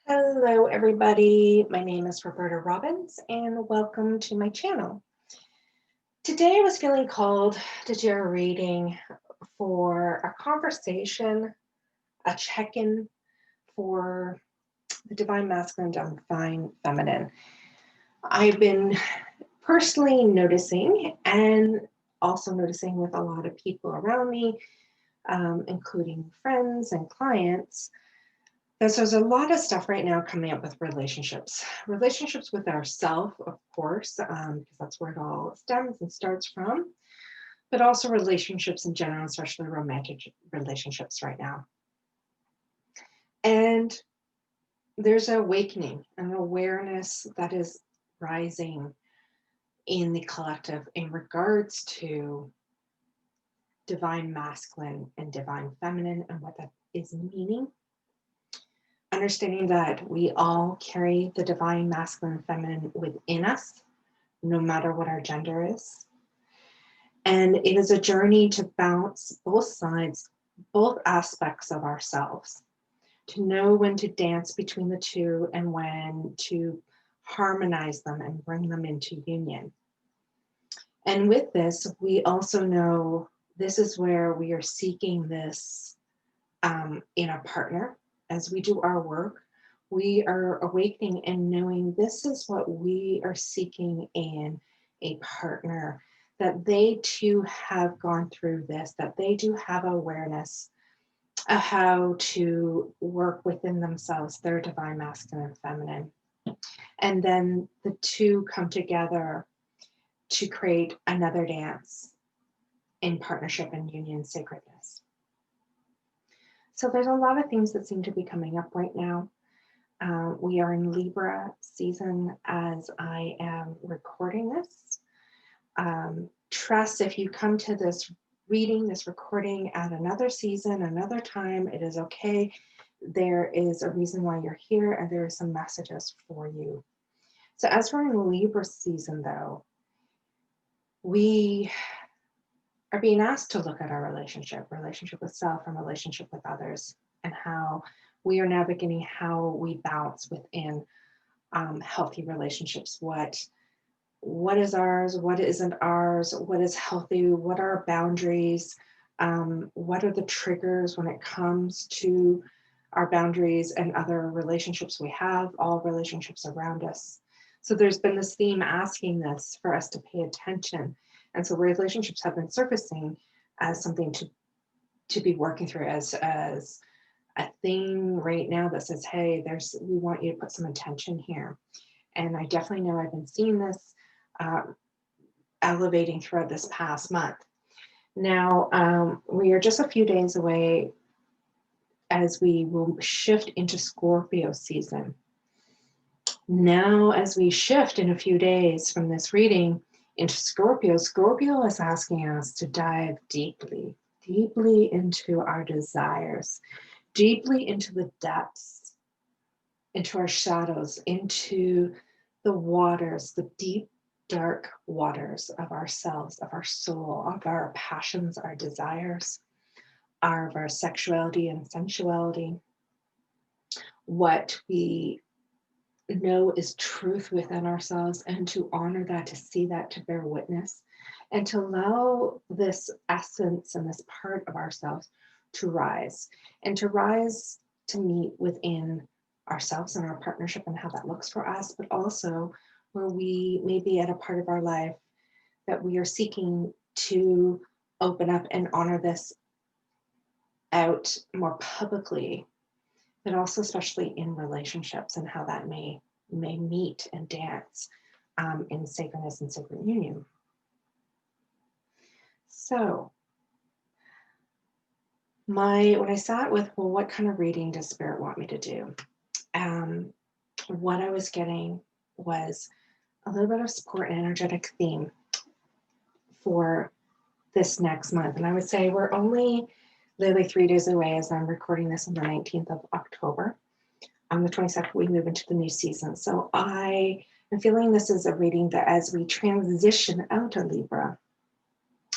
Hello, everybody. My name is Roberta Robbins, and welcome to my channel. Today, I was feeling called to do a reading for a conversation, a check-in for the Divine Masculine, Divine Feminine. I've been personally noticing, and also noticing with a lot of people around me, including friends and clients, there's a lot of stuff right now coming up with relationships with ourselves, of course, because that's where it all stems and starts from, but also relationships in general, especially romantic relationships right now. And there's an awakening, an awareness that is rising in the collective in regards to divine masculine and divine feminine and what that is meaning. Understanding that we all carry the divine masculine and feminine within us, no matter what our gender is. And it is a journey to balance both sides, both aspects of ourselves, to know when to dance between the two and when to harmonize them and bring them into union. And with this, we also know this is where we are seeking this in a partner. As we do our work, we are awakening and knowing this is what we are seeking in a partner, that they too have gone through this, that they do have awareness of how to work within themselves, their divine masculine and feminine. And then the two come together to create another dance in partnership and union sacredness. So there's a lot of things that seem to be coming up right now. We are in Libra season as I am recording this. Trust if you come to this reading, this recording at another season, another time, it is okay. There is a reason why you're here and there are some messages for you. So as we're in Libra season though, we are being asked to look at our relationship with self and relationship with others, and how we are navigating how we balance within healthy relationships. What is ours? What isn't ours? What is healthy? What are our boundaries? What are the triggers when it comes to our boundaries and other relationships we have, all relationships around us? So there's been this theme asking this for us to pay attention. And so relationships have been surfacing as something to be working through, as a thing right now that says, hey, we want you to put some attention here. And I definitely know I've been seeing this elevating throughout this past month. Now, we are just a few days away as we will shift into Scorpio season. Now, as we shift in a few days from this reading into Scorpio is asking us to dive deeply into our desires, deeply into the depths, into our shadows, into the waters, the deep, dark waters of ourselves, of our soul, of our passions, our desires, of our sexuality and sensuality, what we know is truth within ourselves, and to honor that, to see that, to bear witness, and to allow this essence and this part of ourselves to rise, and to rise to meet within ourselves and our partnership and how that looks for us, but also where we may be at a part of our life that we are seeking to open up and honor this out more publicly, but also especially in relationships and how that may meet and dance in sacredness and sacred union. So when I sat with, well, what kind of reading does Spirit want me to do? What I was getting was a little bit of support and energetic theme for this next month. And I would say we're only literally 3 days away as I'm recording this on the 19th of October. On the 22nd, we move into the new season. So I am feeling this is a reading that as we transition out of Libra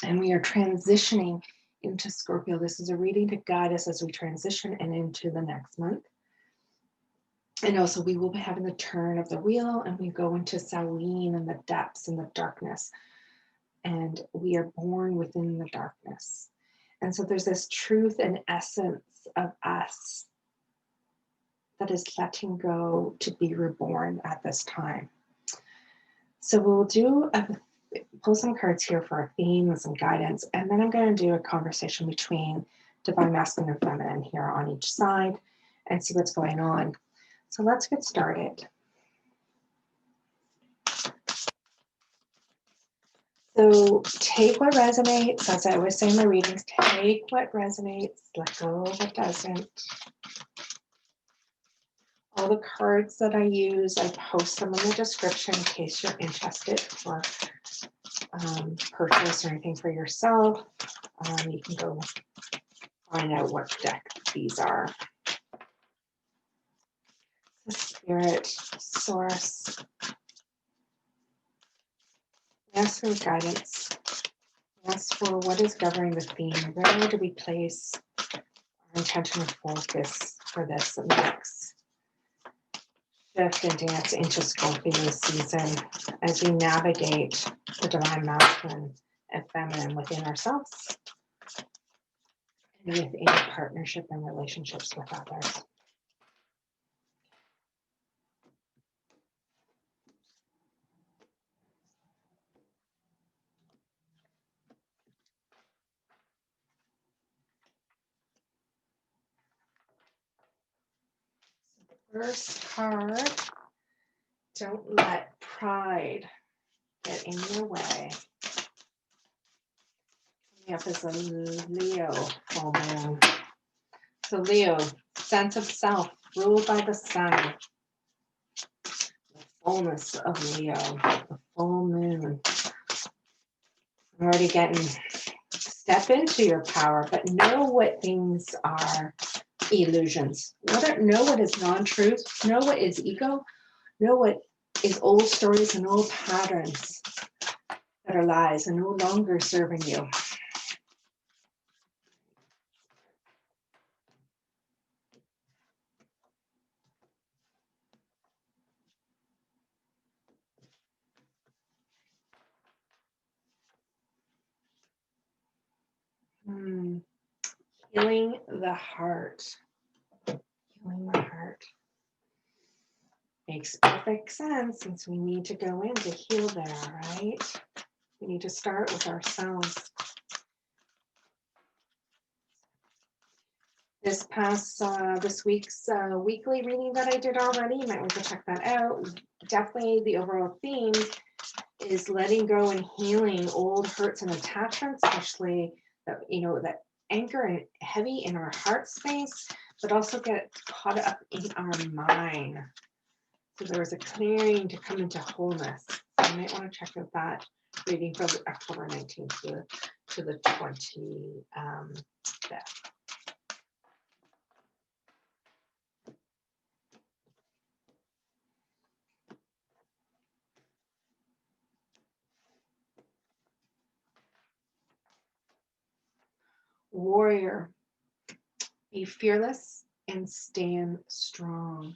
and we are transitioning into Scorpio, this is a reading to guide us as we transition and into the next month. And also we will be having the turn of the wheel, and we go into Samhain and the depths and the darkness. And we are born within the darkness. And so there's this truth and essence of us that is letting go to be reborn at this time. So we'll pull some cards here for a theme and some guidance, and then I'm going to do a conversation between divine masculine and feminine here on each side and see what's going on. So let's get started. So take what resonates, as I always say in my readings, take what resonates, let go of what doesn't. All the cards that I use, I post them in the description in case you're interested for purchase or anything for yourself. You can go find out what deck these are. The Spirit, Source. Ask for guidance. Ask for what is governing the theme. Where do we place our intention and focus for this next shift and dance into Scorpio season as we navigate the divine masculine and feminine within ourselves and within partnership and relationships with others. First card, don't let pride get in your way. Coming up is a Leo full moon. So Leo, sense of self, ruled by the sun. The fullness of Leo, the full moon. I'm already getting, step into your power, but know what things are illusions. Know what is non-truth, know what is ego, know what is old stories and old patterns that are lies and no longer serving you. Healing the heart. Healing the heart. Makes perfect sense since we need to go in to heal there, right? We need to start with ourselves. This week's weekly reading that I did already, you might want to check that out. Definitely the overall theme is letting go and healing old hurts and attachments, especially that, that anchor and heavy in our heart space, but also get caught up in our mind. So there was a clearing to come into wholeness. So you might want to check out that reading from October 19th to the 25th. Warrior, be fearless and stand strong.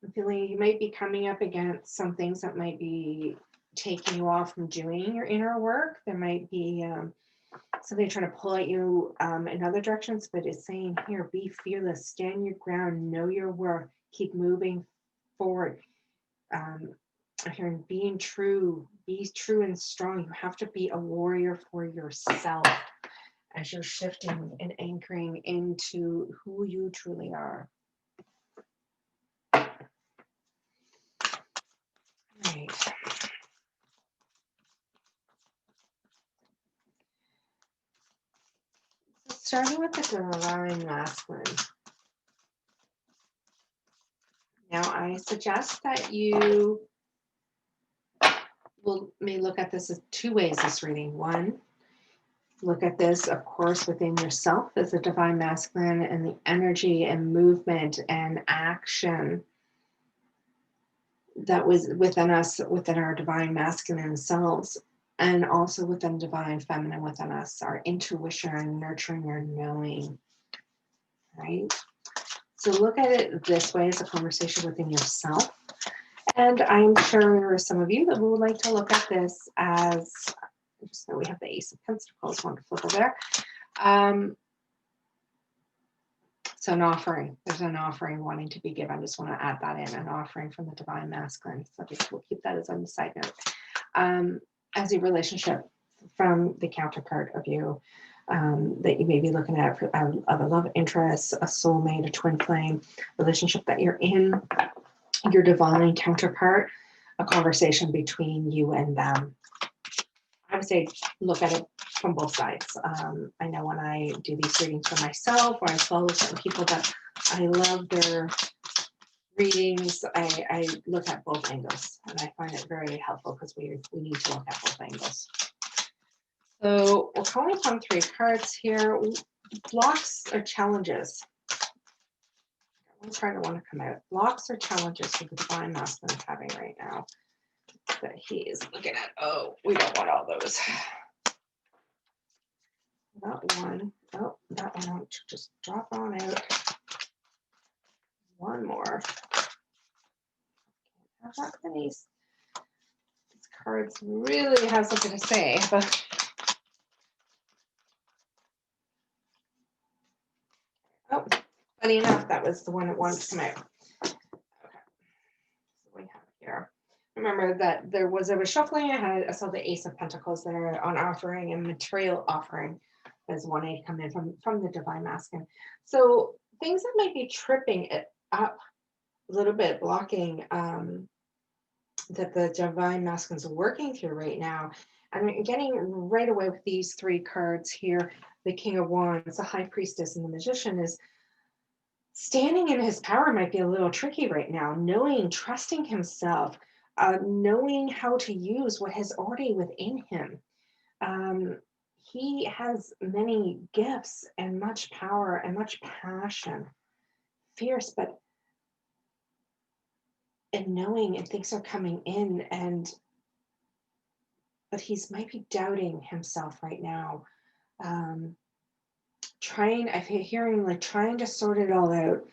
I'm feeling you might be coming up against some things that might be taking you off from doing your inner work. There might be somebody trying to pull at you in other directions, but it's saying here, be fearless, stand your ground, know your worth, keep moving forward. I'm hearing being true, be true and strong. You have to be a warrior for yourself as you're shifting and anchoring into who you truly are. Right. So starting with the divine masculine. Now I suggest that you may look at this as two ways, this reading. One, look at this, of course, within yourself as a divine masculine and the energy and movement and action that was within us, within our divine masculine selves, and also within divine feminine within us, our intuition, our nurturing, our knowing, right? So look at it this way as a conversation within yourself. And I'm sure there are some of you that would like to look at this as, just know we have the Ace of Pentacles, wonderful there. So an offering, there's an offering wanting to be given. I just want to add that in, an offering from the Divine Masculine. So just we'll keep that as on the side note. As a relationship from the counterpart of you that you may be looking at of a love interest, a soulmate, a twin flame relationship that you're in, your divine counterpart, a conversation between you and them. I would say look at it from both sides. I know when I do these readings for myself, or I follow certain people that I love their readings, I look at both angles, and I find it very helpful because we need to look at both angles. So we're calling upon 3 cards here. Blocks or challenges. One card I want to come out. Blocks or challenges for the Divine Masculine is having right now that he is looking at. Oh, we don't want all those. That one. Oh, that one I'll just drop on out. One more. These cards really have something to say, but oh, funny enough, that was the one that wanted to come out. Okay, so we have here. Remember that there was a shuffling. I saw the Ace of Pentacles there on offering, and material offering as wanting to come in from the Divine Masculine. So things that might be tripping it up a little bit, blocking that the Divine Masculine is working through right now. And I'm getting right away with these 3 cards here. The King of Wands, the High Priestess, and the Magician is standing in his power might be a little tricky right now. Trusting himself, knowing how to use what is already within him. He has many gifts and much power and much passion. Fierce, but and knowing and things are coming in, but he's might be doubting himself right now. I'm hearing like trying to sort it all out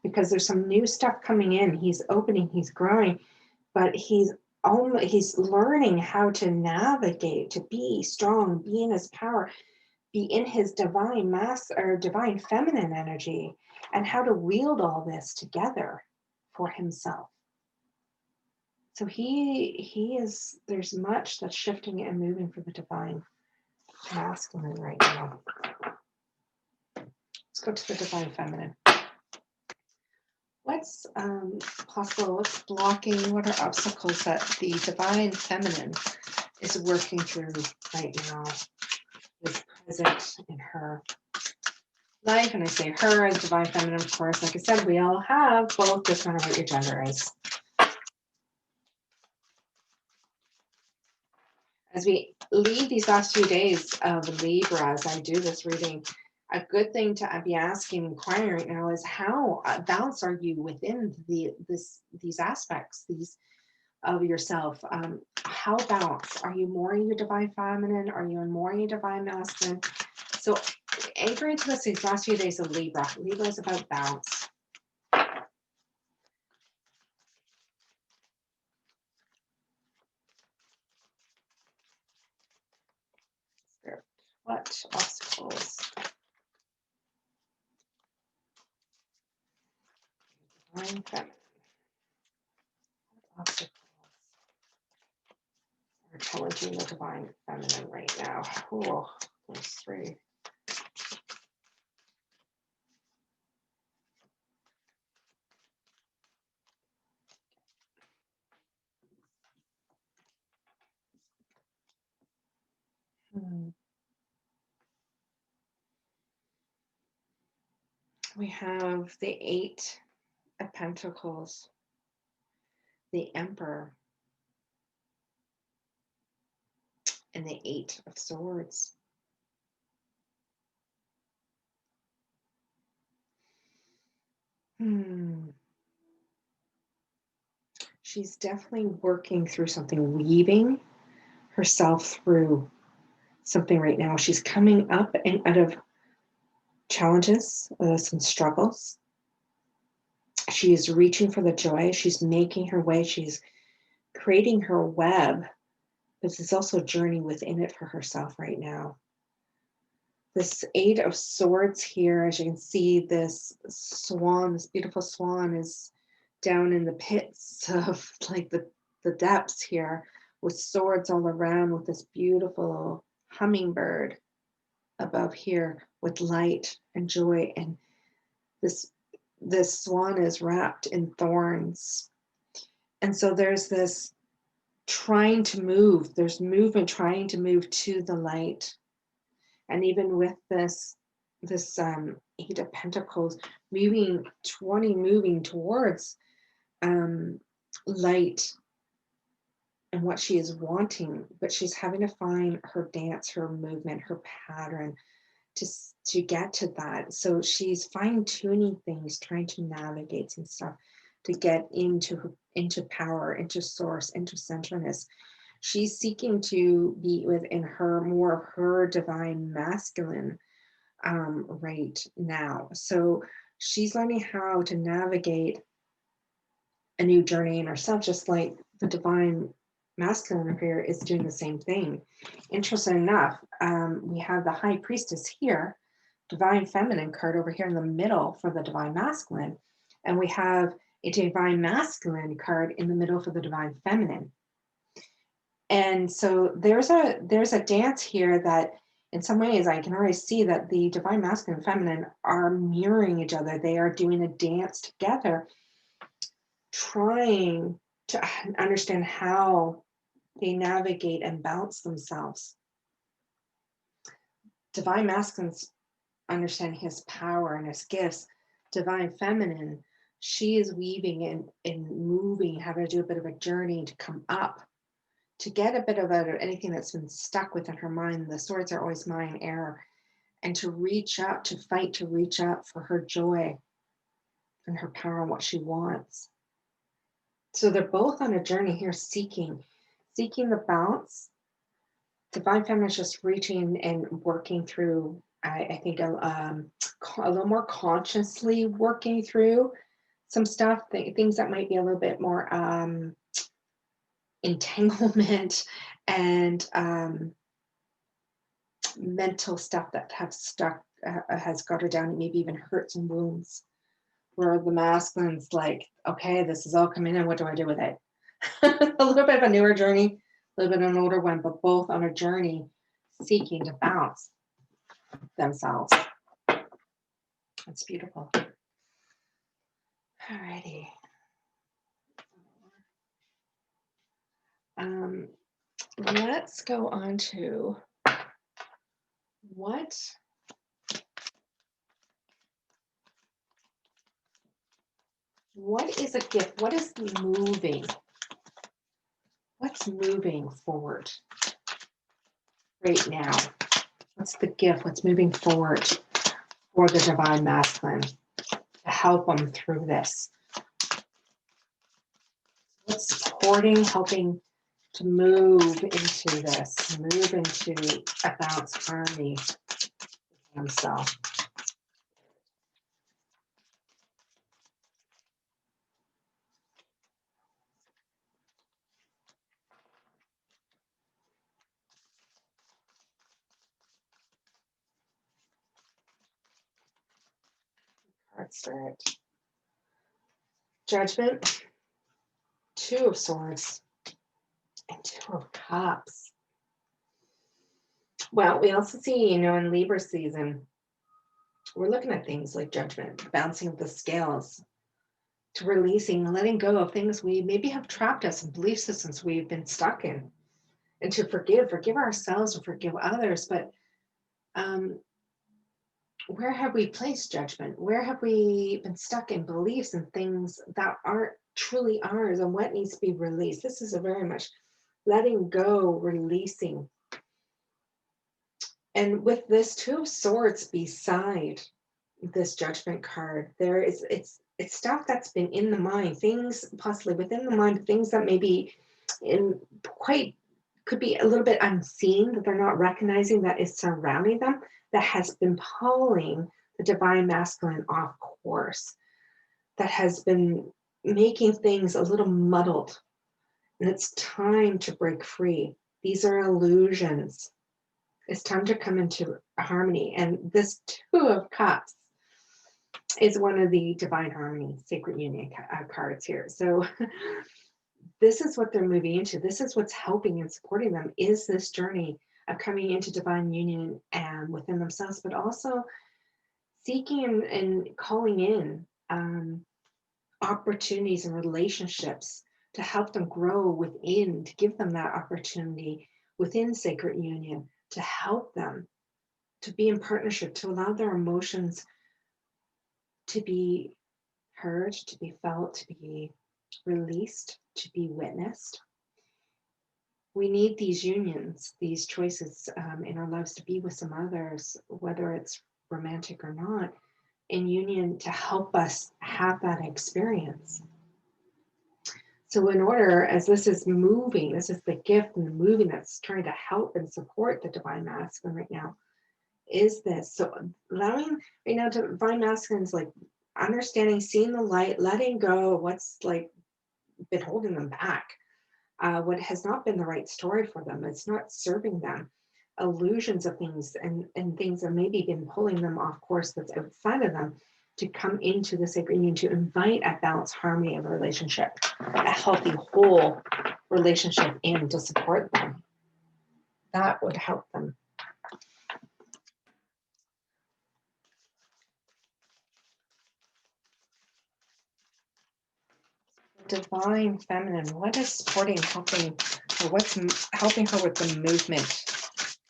because there's some new stuff coming in. He's opening, he's growing, but he's learning how to navigate, to be strong, be in his power, be in his divine divine feminine energy, and how to wield all this together for himself. So there's much that's shifting and moving for the Divine Masculine right now. Let's go to the Divine Feminine. What's possible? What's blocking? What are obstacles that the Divine Feminine is working through right now? Is present in her life, and I say her as Divine Feminine, of course. Like I said, we all have both, just matter what your gender is. As we leave these last few days of Libra, as I do this reading, a good thing to be asking, inquiring right now is how balanced are you within these aspects, of yourself? How balanced? Are you more in your Divine Feminine? Are you more in your Divine Masculine? So anchor into this these last few days of Libra. Libra is about balance. What obstacles? Divine Feminine. What obstacles are challenging the Divine Feminine right now? Oh, there's 3. We have the 8 of Pentacles, the Emperor, and the 8 of Swords. She's definitely working through something, weaving herself through something right now. She's coming up and out of challenges, some struggles. She is reaching for the joy. She's making her way. She's creating her web, but there's also a journey within it for herself right now. This Eight of Swords here, as you can see, this swan, this beautiful swan is down in the pits of like the depths here with swords all around, with this beautiful hummingbird above here with light and joy. And this swan is wrapped in thorns. And so there's this trying to move, there's movement trying to move to the light. And even with this Eight of Pentacles moving towards light and what she is wanting, but she's having to find her dance, her movement, her pattern to get to that. So she's fine-tuning things, trying to navigate some stuff to get into power, into source, into centeredness. She's seeking to be within her, more of her divine masculine right now. So she's learning how to navigate a new journey in herself, just like the divine masculine here is doing the same thing. Interesting enough, we have the High Priestess here, divine feminine card over here in the middle for the divine masculine, and we have a divine masculine card in the middle for the divine feminine. And so there's a dance here that in some ways I can already see that the divine masculine and feminine are mirroring each other. They are doing a dance together, trying to understand how they navigate and balance themselves. Divine masculine's understanding his power and his gifts. Divine feminine, she is weaving and moving, having to do a bit of a journey to come up, to get a bit of anything that's been stuck within her mind. The swords are always mind, air, and to reach up, to fight, to reach up for her joy and her power and what she wants. So they're both on a journey here, seeking the balance. Divine feminine is just reaching and working through, I think a little more consciously working through some stuff, things that might be a little bit more entanglement and mental stuff that have stuck, has got her down, and maybe even hurts and wounds, where the masculine's like, okay, this is all coming in, what do I do with it? A little bit of a newer journey, a little bit of an older one, but both on a journey seeking to balance themselves. It's beautiful. Alrighty. Let's go on to what is a gift? What is moving? What's moving forward right now? What's the gift? What's moving forward for the divine masculine to help them through this? What's supporting, helping to move into this, move into a balanced harmony with themselves? Card Spirit. Judgment, Two of Swords, and Two of Cups. Well, we also see, in Libra season, we're looking at things like judgment, balancing of the scales, to releasing, letting go of things we maybe have trapped us in belief systems we've been stuck in, and to forgive ourselves and forgive others. But where have we placed judgment? Where have we been stuck in beliefs and things that aren't truly ours, and what needs to be released? This is a very much letting go, releasing. And with this Two of Swords beside this Judgment card, it's stuff that's been in the mind, things possibly within the mind, things that maybe could be a little bit unseen, that they're not recognizing that is surrounding them, that has been pulling the divine masculine off course. that has been making things a little muddled. And it's time to break free. These are illusions. It's time to come into harmony. And this Two of Cups is one of the Divine Harmony, Sacred Union cards here. So this is what they're moving into. This is what's helping and supporting them, is this journey of coming into divine union and within themselves, but also seeking and calling in opportunities and relationships to help them grow within, to give them that opportunity within sacred union, to help them to be in partnership, to allow their emotions to be heard, to be felt, to be released, to be witnessed. We need these unions, these choices in our lives to be with some others, whether it's romantic or not, in union to help us have that experience. So in order, as this is moving, this is the gift and the moving that's trying to help and support the divine masculine right now, is this. So allowing right now, divine masculine is like understanding, seeing the light, letting go of what's like been holding them back, what has not been the right story for them. It's not serving them. Illusions of things and things that maybe been pulling them off course that's outside of them, to come into the sacred union, to invite a balanced harmony of a relationship, a healthy whole relationship, and to support them. That would help them. Divine feminine, what is supporting, helping, or what's helping her with the movement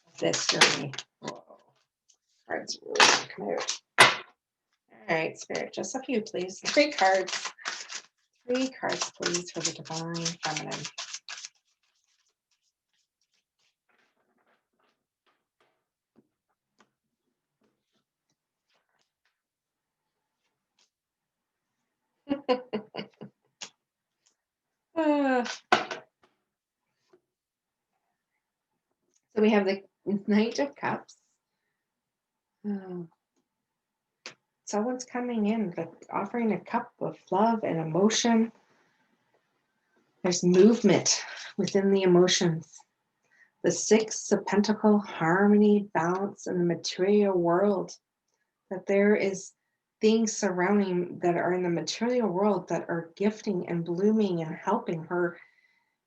of this journey? Whoa. Cards really come out. All right, Spirit, just a few, please. 3 cards. 3 cards, please, for the divine feminine. So we have the Knight of Cups. Someone's coming in, but offering a cup of love and emotion. There's movement within the emotions. The 6 of Pentacles, harmony, balance in the material world. That there is things surrounding that are in the material world that are gifting and blooming and helping her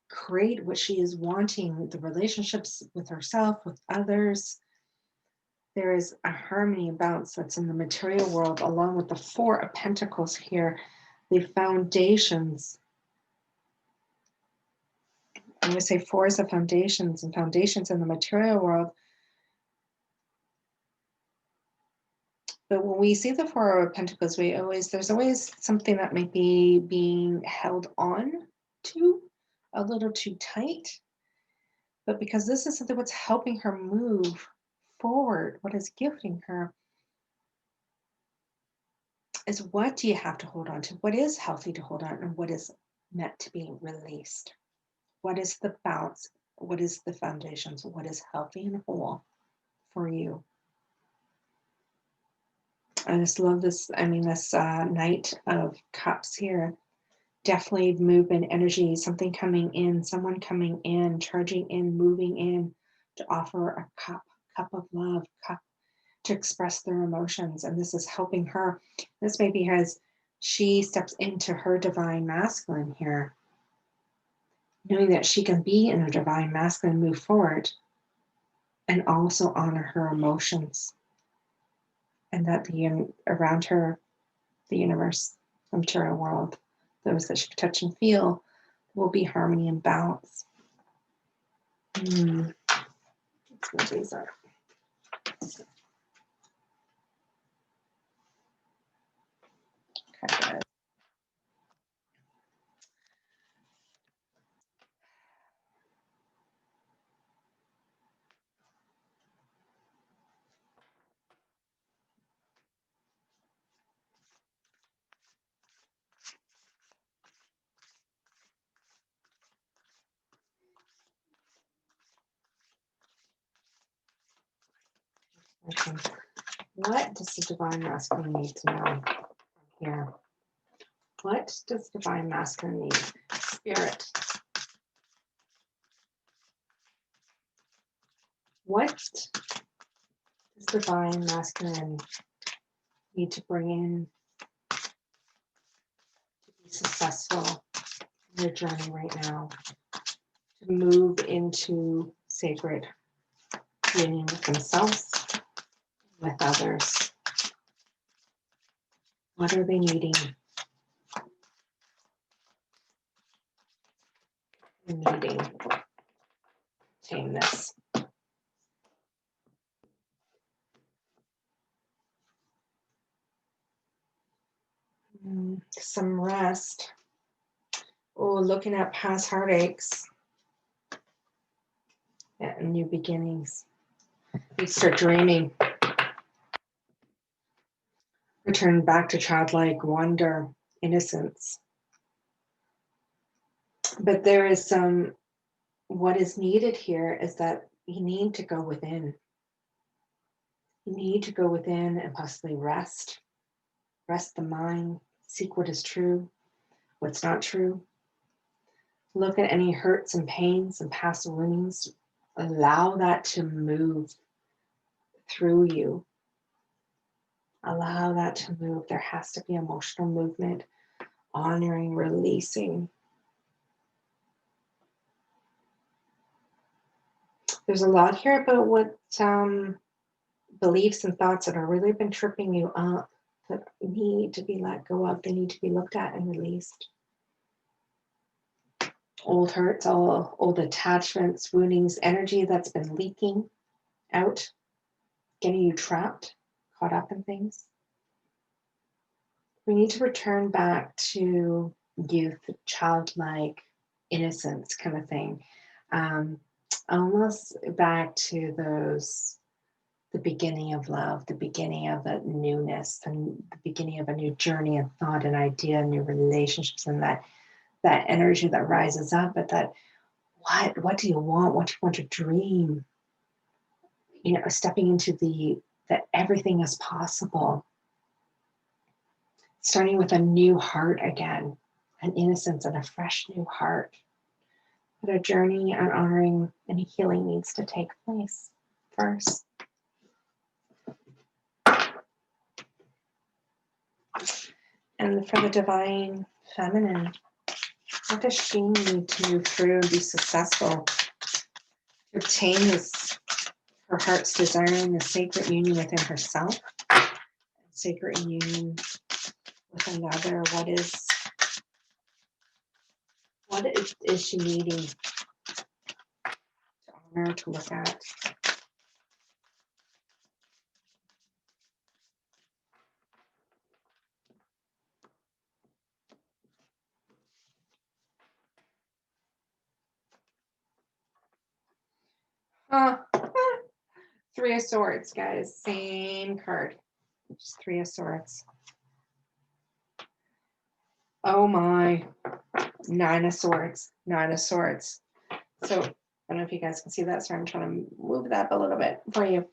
create what she is wanting, the relationships with herself, with others. There is a harmony and balance that's in the material world, along with the 4 of Pentacles here, the foundations. I'm going to say 4s of foundations, and foundations in the material world. But when we see the 4 of Pentacles, there's always something that might be being held on to a little too tight. But because this is something what's helping her move forward, what is gifting her, is what do you have to hold on to? What is healthy to hold on, and what is meant to be released? What is the balance? What is the foundations? What is healthy and whole for you? I just love this. I mean, this Knight of Cups here. Definitely movement, energy, something coming in, someone coming in, charging in, moving in to offer a cup of love, cup to express their emotions. And this is helping her. This may be as she steps into her divine masculine here, knowing that she can be in her divine masculine, move forward, and also honor her emotions. And that around her, the universe, the material world, those that she can touch and feel, will be harmony and balance. Let's move these up. Okay. Okay. What does the divine masculine need to know here? What does divine masculine need? Spirit. What does divine masculine need to bring in to be successful in their journey right now? To move into sacred union with themselves, with others. What are they needing? Needing. Tameness. Some rest. Oh, looking at past heartaches. Yeah, and new beginnings. You start dreaming. Return back to childlike wonder, innocence. But there is some, what is needed here is that you need to go within. You need to go within and possibly rest. Rest the mind, seek what is true, what's not true. Look at any hurts and pains and past wounds. Allow that to move through you. Allow that to move. There has to be emotional movement, honoring, releasing. There's a lot here about what beliefs and thoughts that have really been tripping you up that need to be let go of. They need to be looked at and released. Old hurts, old attachments, woundings, energy that's been leaking out, getting you trapped, caught up in things. We need to return back to youth, childlike innocence kind of thing. Almost back to the beginning of love, the beginning of a newness, and the beginning of a new journey and thought and idea, new relationships, and that energy that rises up. But that, what do you want? What do you want to dream? You know, stepping into that everything is possible. Starting with a new heart again, an innocence and a fresh new heart. But a journey and honoring and healing needs to take place first. And for the divine feminine, what does she need to move through and be successful? To obtain her heart's desire in the sacred union within herself, sacred union with another. What is she needing to honor, to look at? Three of Swords, guys. Same card. Just Three of Swords. Oh my. Nine of Swords. Nine of Swords. So I don't know if you guys can see that, so I'm trying to move that a little bit for you.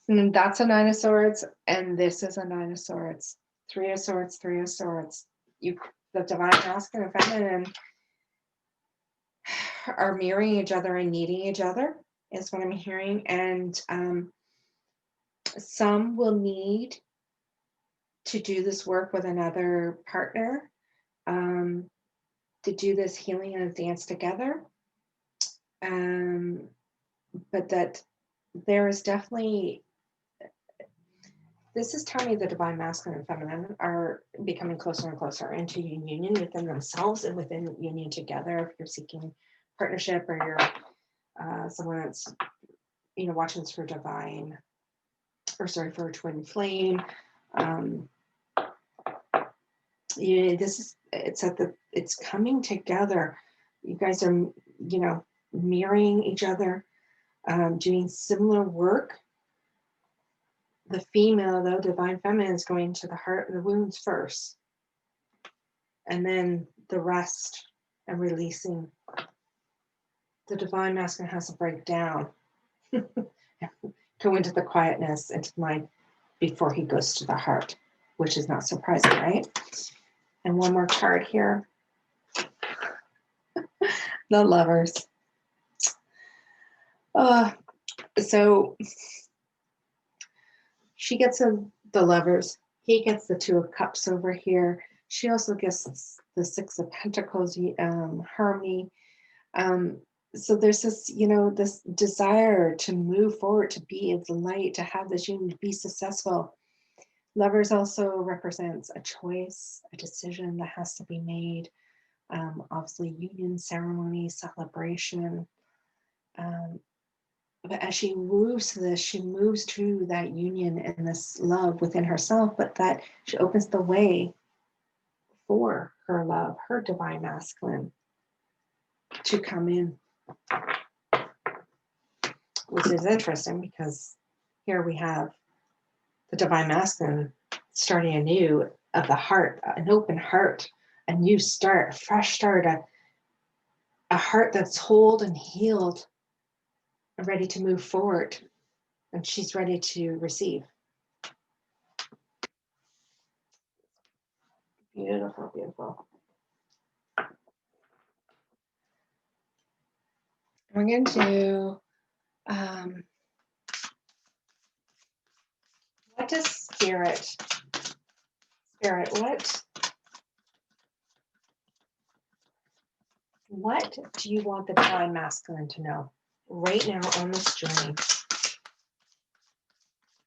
And that's a Nine of Swords, and this is a Nine of Swords. Three of Swords, Three of Swords. The divine masculine and feminine are mirroring each other and needing each other, is what I'm hearing. And some will need to do this work with another partner, to do this healing and dance together. But that there is definitely, this is telling me the divine masculine and feminine are becoming closer and closer into union within themselves and within union together. If you're seeking partnership, or you're someone that's, you know, watching this for divine, or sorry, for a twin flame. It's coming together. You guys are, you know, mirroring each other, doing similar work. The female, though, divine feminine, is going to the heart, the wounds first, and then the rest and releasing. The divine masculine has to break down, go into the quietness, into the mind, before he goes to the heart, which is not surprising, right? And one more card here. The Lovers. So she gets the Lovers. He gets the Two of Cups over here. She also gets the Six of Pentacles, harmony. So there's this, this desire to move forward, to be in the light, to have this union, to be successful. Lovers also represents a choice, a decision that has to be made. Obviously, union ceremony, celebration. But as she moves to this, she moves to that union and this love within herself, but that she opens the way for her love, her divine masculine, to come in. Which is interesting because here we have the divine masculine starting anew of the heart, an open heart, a new start, a fresh start, a heart that's whole and healed and ready to move forward. And she's ready to receive. Beautiful, beautiful. We're going to, what does Spirit, what do you want the divine masculine to know right now on this journey?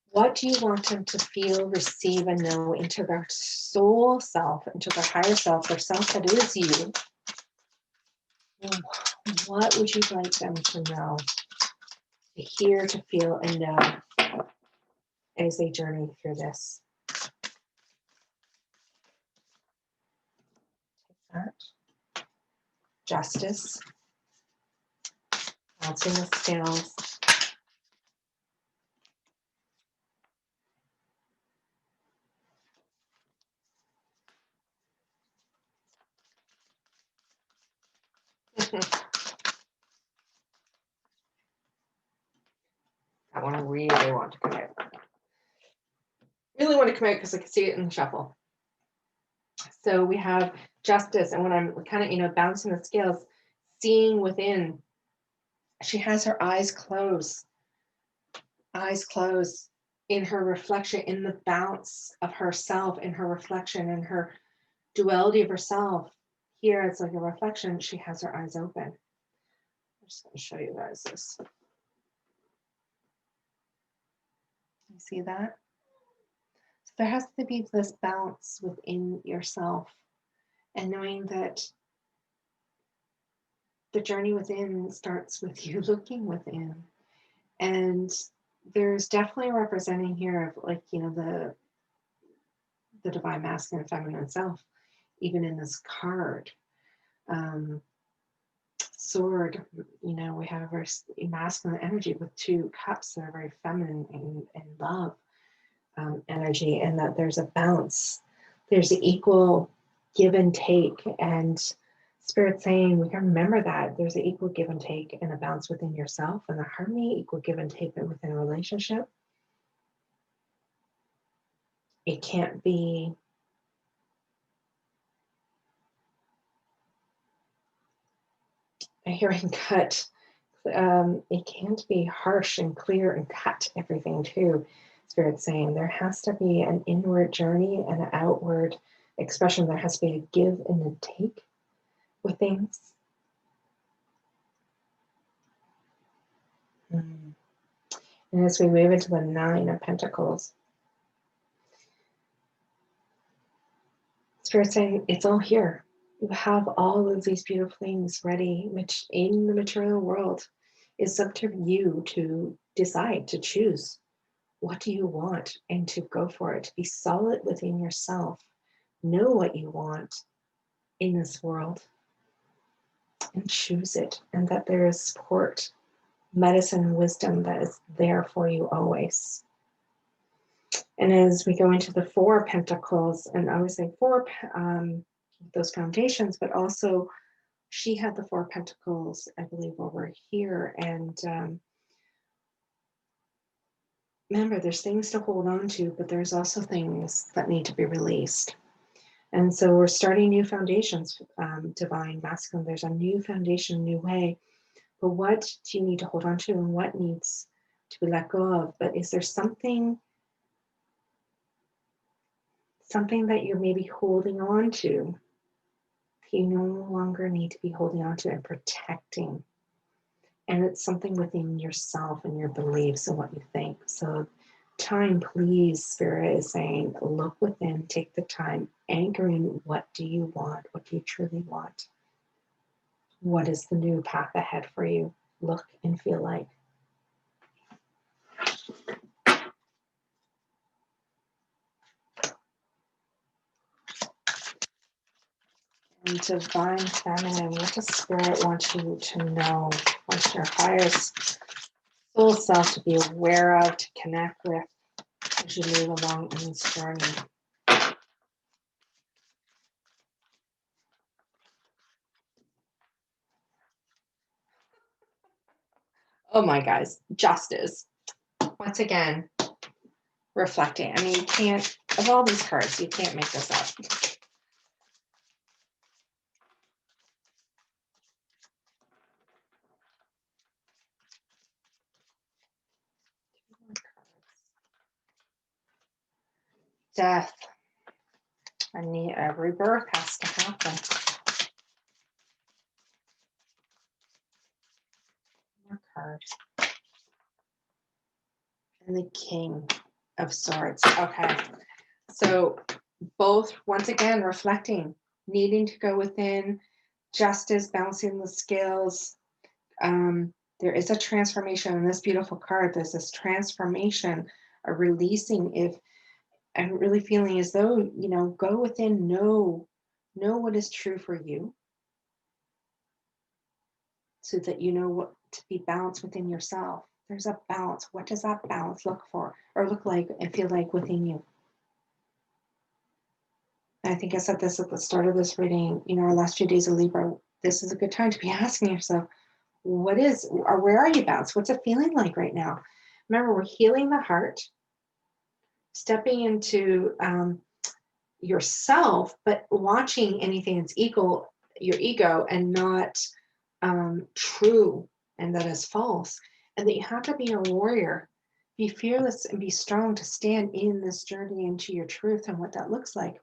What do you want them to feel, receive, and know into their soul self, into their higher self, their self that is you? What would you like them to know, to hear, to feel, and know as they journey through this? Take that. Justice. Balancing the scales. I want to really want to commit. Really want to commit because I can see it in the shuffle. So we have justice, and when I'm kind of, bouncing the scales, seeing within, she has her eyes closed in her reflection, in the bounce of herself, in her reflection, in her duality of herself. Here it's like a reflection. She has her eyes open. I'm just going to show you guys this. You see that? So there has to be this bounce within yourself, and knowing that the journey within starts with you looking within. And there's definitely representing here of the divine masculine and feminine self, even in this card. Sword, we have a very masculine energy with two cups that are very feminine and love energy, and that there's a bounce, there's an equal give and take, and Spirit saying we can remember that there's an equal give and take and a bounce within yourself, and the harmony, equal give and take within a relationship. It can't be a hearing cut. It can't be harsh and clear and cut everything too. Spirit saying there has to be an inward journey and an outward expression. There has to be a give and a take with things. And as we move into the Nine of Pentacles, Spirit saying it's all here. You have all of these beautiful things ready, which in the material world is up to you to decide, to choose. What do you want? And to go for it, to be solid within yourself. Know what you want in this world and choose it. And that there is support, medicine, wisdom that is there for you always. And as we go into the Four of Pentacles, and I would say four, those foundations, but also she had the Four of Pentacles, I believe, over here. And remember, there's things to hold on to, but there's also things that need to be released. And so we're starting new foundations, divine masculine. There's a new foundation, new way. But what do you need to hold on to, and what needs to be let go of? But is there something that you're maybe holding on to? You no longer need to be holding on to and protecting. And it's something within yourself and your beliefs and what you think. So time, please, Spirit is saying, look within, take the time, anchoring what do you want? What do you truly want? What is the new path ahead for you? Look and feel like. And divine feminine, what does Spirit want you to know? What's your highest soul self to be aware of, to connect with as you move along in this journey? Oh my guys, justice. Once again, reflecting. I mean, you can't, of all these cards, you can't make this up. Death. I need a rebirth has to happen. More cards. And the King of Swords. Okay. So both, once again, reflecting, needing to go within, justice, balancing the scales. There is a transformation in this beautiful card. There's this transformation, a releasing. If I'm really feeling as though, you know, go within, know what is true for you, so that you know what to be balanced within yourself. There's a balance. What does that balance look for or look like and feel like within you? And I think I said this at the start of this reading, you know, our last few days of Libra, this is a good time to be asking yourself, what is, or where are you balanced? What's it feeling like right now? Remember, we're healing the heart, stepping into yourself, but watching anything that's equal, your ego, and not true, and that is false. And that you have to be a warrior, be fearless and be strong to stand in this journey into your truth and what that looks like.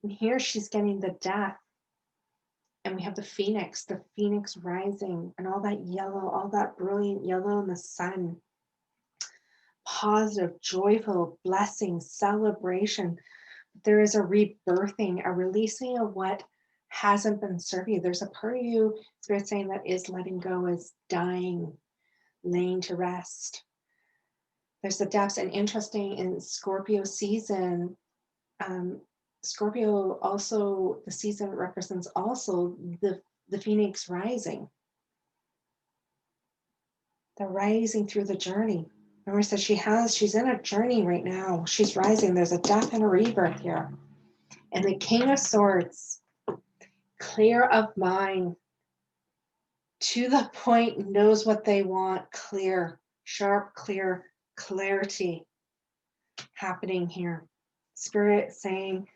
And here she's getting the death. And we have the phoenix rising, and all that yellow, all that brilliant yellow in the sun. Positive, joyful, blessing, celebration. There is a rebirthing, a releasing of what hasn't been serving you. There's a part of you, Spirit saying, that is letting go, is dying, laying to rest. There's the depths. And interesting, in Scorpio season, Scorpio also, the season represents also the phoenix rising. The rising through the journey. Remember, said she's in a journey right now. She's rising. There's a death and a rebirth here. And the King of Swords, clear of mind, to the point, knows what they want, clear, sharp, clear, clarity happening here. Spirit saying,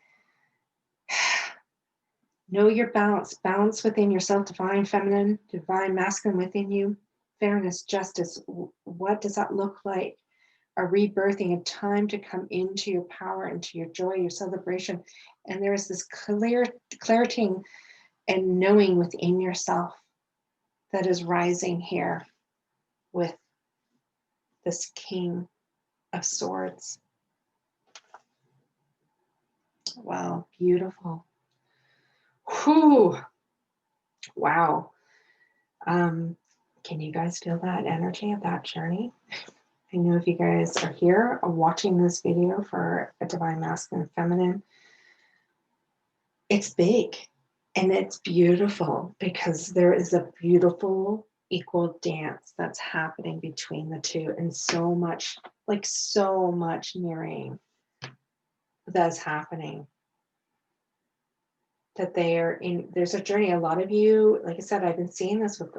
know your balance, balance within yourself, divine feminine, divine masculine within you, fairness, justice. What does that look like? A rebirthing, a time to come into your power, into your joy, your celebration. And there is this clarity and knowing within yourself that is rising here with this King of Swords. Wow, beautiful. Whew. Wow. Can you guys feel that energy of that journey? I know if you guys are here watching this video for a divine masculine and feminine, it's big and it's beautiful, because there is a beautiful equal dance that's happening between the two, and so much mirroring that's happening. That they are in, there's a journey. A lot of you, like I said, I've been seeing this with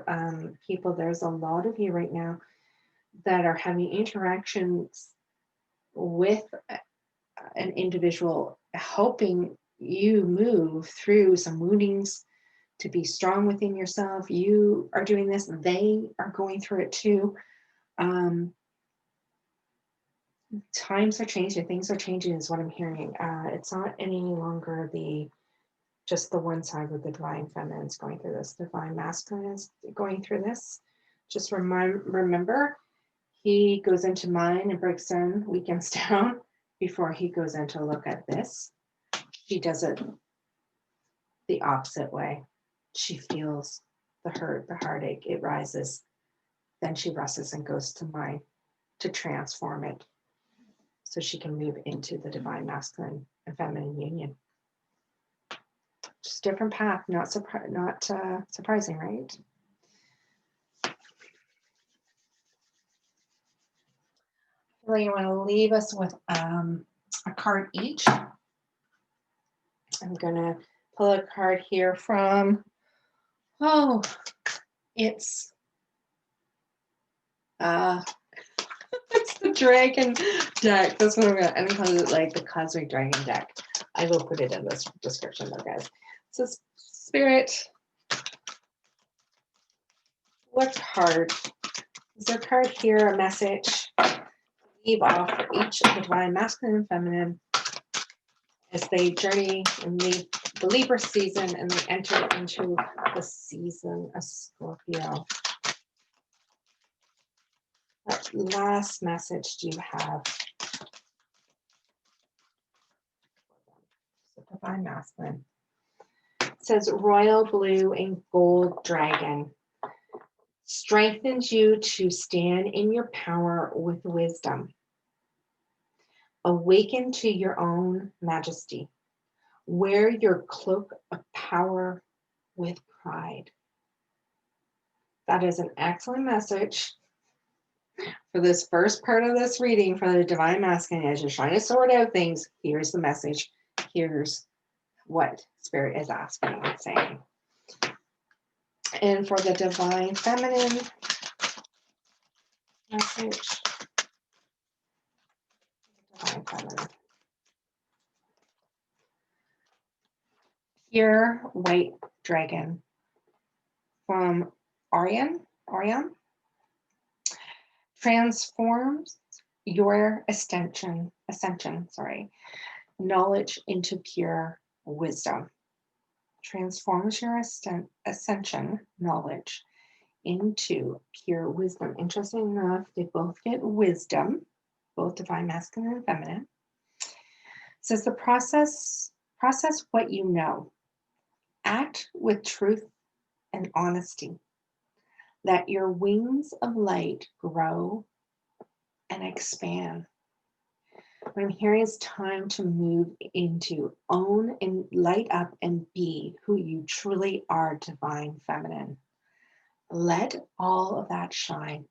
people. There's a lot of you right now that are having interactions with an individual, hoping you move through some woundings to be strong within yourself. You are doing this. They are going through it too. Times are changing. Things are changing is what I'm hearing. It's not any longer just the one side with the divine feminine is going through this. Divine masculine is going through this. Just remember, he goes into mine and breaks down, weakens down before he goes in to look at this. She does it the opposite way. She feels the hurt, the heartache, it rises. Then she rests and goes to mine to transform it so she can move into the divine masculine and feminine union. Just different path, not surprising, right? Really, I want to leave us with a card each. I'm going to pull a card here from, it's it's the dragon deck. That's what I'm calling it, like the cosmic dragon deck. I will put it in this description though, guys. So Spirit, what card? Is there a card here, a message? Leave off for each of the divine masculine and feminine as they journey and leave the Libra season and they enter into the season of Scorpio. What last message do you have? The divine masculine. It says royal blue and gold dragon strengthens you to stand in your power with wisdom. Awaken to your own majesty. Wear your cloak of power with pride. That is an excellent message for this first part of this reading for the divine masculine. As you're trying to sort out things, here's the message. Here's what Spirit is asking and saying. And for the divine feminine message, divine feminine. Pure white dragon from Orion transforms your ascension, knowledge into pure wisdom. Transforms your ascension knowledge into pure wisdom. Interesting enough, they both get wisdom, both divine masculine and feminine. It says the process what you know. Act with truth and honesty. Let your wings of light grow and expand. What I'm hearing is time to move into own and light up and be who you truly are, divine feminine. Let all of that shine,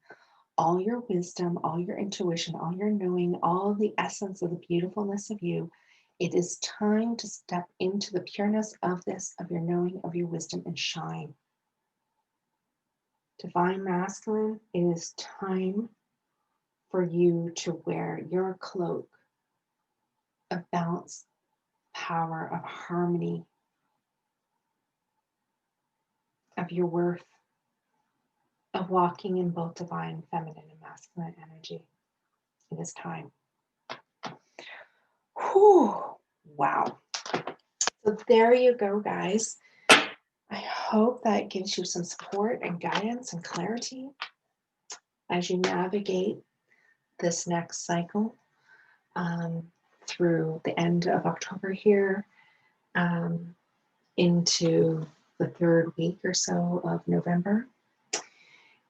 all your wisdom, all your intuition, all your knowing, all the essence of the beautifulness of you. It is time to step into the pureness of this, of your knowing, of your wisdom, and shine. Divine masculine, it is time for you to wear your cloak of balance, power, of harmony, of your worth, of walking in both divine, feminine, and masculine energy. It is time. Whew. Wow. So there you go, guys. I hope that gives you some support and guidance and clarity as you navigate this next cycle through the end of October here into the third week or so of November.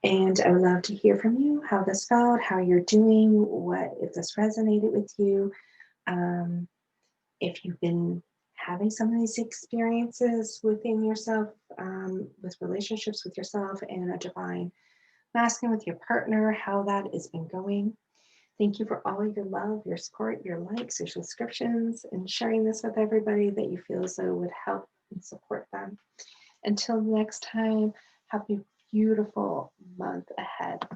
And I would love to hear from you, how this felt, how you're doing, what if this resonated with you. If you've been having some of these experiences within yourself, with relationships with yourself and a divine masculine with your partner, how that has been going. Thank you for all your love, your support, your likes, your subscriptions, and sharing this with everybody that you feel as though would help and support them. Until next time, have a beautiful month ahead.